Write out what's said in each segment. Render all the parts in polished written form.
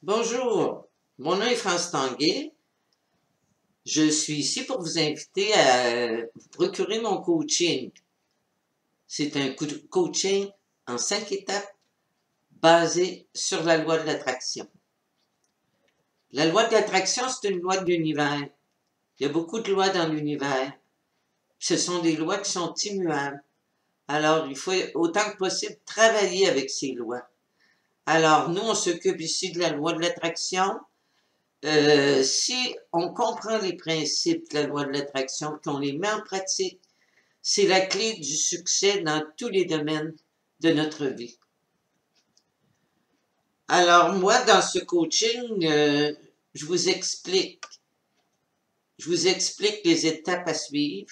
Bonjour, mon nom est France Tanguay. Je suis ici pour vous inviter à vous procurer mon coaching. C'est un coaching en 5 étapes basé sur la loi de l'attraction. La loi de l'attraction, c'est une loi de l'univers. Il y a beaucoup de lois dans l'univers. Ce sont des lois qui sont immuables. Alors, il faut autant que possible travailler avec ces lois. Alors, nous, on s'occupe ici de la loi de l'attraction. Si on comprend les principes de la loi de l'attraction, qu'on les met en pratique, c'est la clé du succès dans tous les domaines de notre vie. Alors moi, dans ce coaching, je vous explique les étapes à suivre,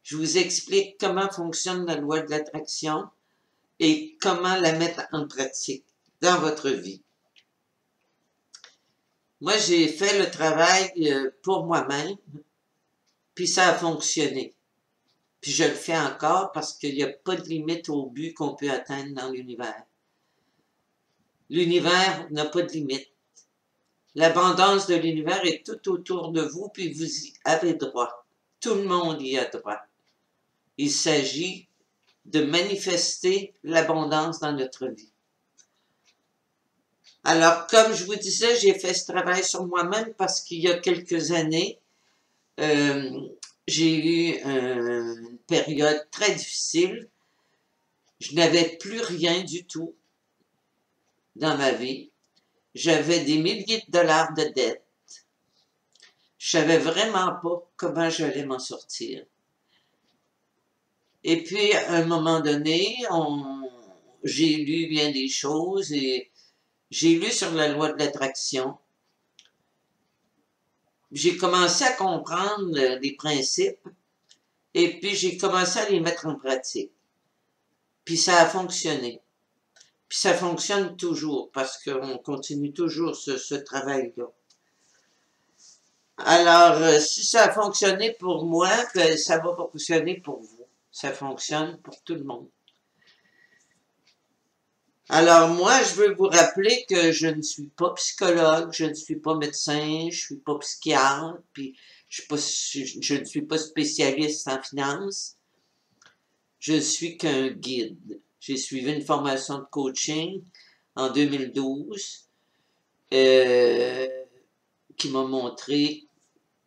je vous explique comment fonctionne la loi de l'attraction et comment la mettre en pratique dans votre vie. Moi, j'ai fait le travail pour moi-même, puis ça a fonctionné. Puis je le fais encore parce qu'il n'y a pas de limite au but qu'on peut atteindre dans l'univers. L'univers n'a pas de limite. L'abondance de l'univers est tout autour de vous, puis vous y avez droit. Tout le monde y a droit. Il s'agit de manifester l'abondance dans notre vie. Alors, comme je vous disais, j'ai fait ce travail sur moi-même parce qu'il y a quelques années, j'ai eu une période très difficile. Je n'avais plus rien du tout dans ma vie. J'avais des milliers de dollars de dettes. Je savais vraiment pas comment j'allais m'en sortir. Et puis, à un moment donné, j'ai lu bien des choses et j'ai lu sur la loi de l'attraction. J'ai commencé à comprendre les principes et puis j'ai commencé à les mettre en pratique. Puis ça a fonctionné. Puis ça fonctionne toujours parce qu'on continue toujours ce travail-là. Alors, si ça a fonctionné pour moi, ben, ça va fonctionner pour vous. Ça fonctionne pour tout le monde. Alors, moi, je veux vous rappeler que je ne suis pas psychologue, je ne suis pas médecin, je suis pas psychiatre, puis je ne suis pas spécialiste en finance. Je suis qu'un guide. J'ai suivi une formation de coaching en 2012 qui m'a montré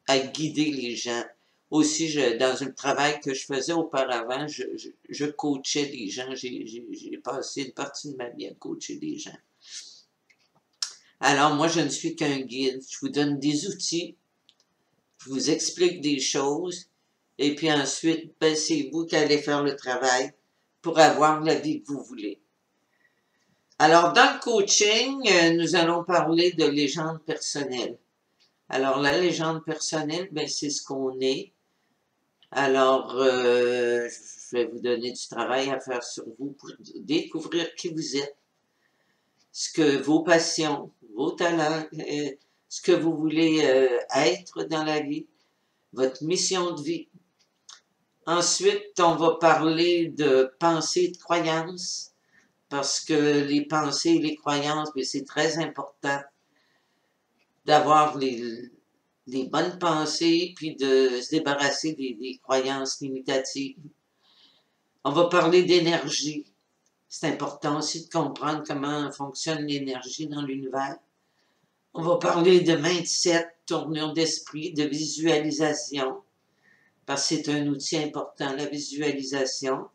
à guider les gens. Aussi, dans un travail que je faisais auparavant, je coachais des gens. J'ai passé une partie de ma vie à coacher des gens. Alors, moi, je ne suis qu'un guide. Je vous donne des outils, je vous explique des choses, et puis ensuite, ben, c'est vous qui allez faire le travail pour avoir la vie que vous voulez. Alors, dans le coaching, nous allons parler de légende personnelle. Alors, la légende personnelle, ben, c'est ce qu'on est. Alors, je vais vous donner du travail à faire sur vous pour découvrir qui vous êtes, ce que vos passions, vos talents, ce que vous voulez être dans la vie, votre mission de vie. Ensuite, on va parler de pensée et de croyances, parce que les pensées et les croyances, c'est très important d'avoir les bonnes pensées, puis de se débarrasser des croyances limitatives. On va parler d'énergie. C'est important aussi de comprendre comment fonctionne l'énergie dans l'univers. On va parler de mindset, tournure d'esprit, de visualisation, parce que c'est un outil important, la visualisation.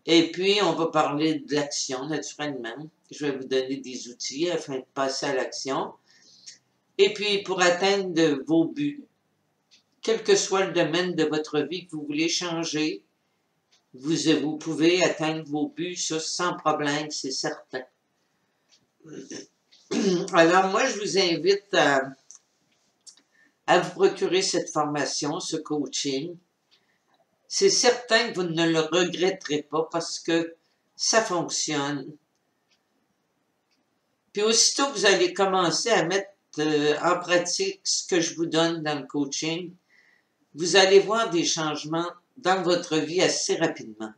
Et puis, on va parler de l'action, naturellement. Je vais vous donner des outils afin de passer à l'action. Et puis, pour atteindre vos buts, quel que soit le domaine de votre vie que vous voulez changer, vous pouvez atteindre vos buts sans problème, c'est certain. Alors, moi, je vous invite à vous procurer cette formation, ce coaching. C'est certain que vous ne le regretterez pas parce que ça fonctionne. Puis aussitôt que vous allez commencer à mettre en pratique ce que je vous donne dans le coaching, vous allez voir des changements dans votre vie assez rapidement.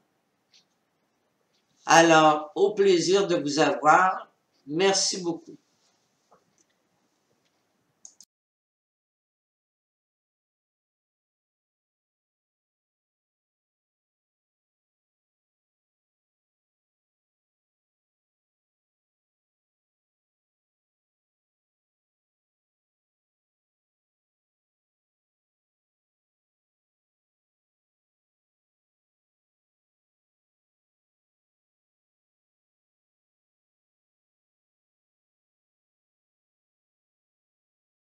Alors, au plaisir de vous avoir. Merci beaucoup.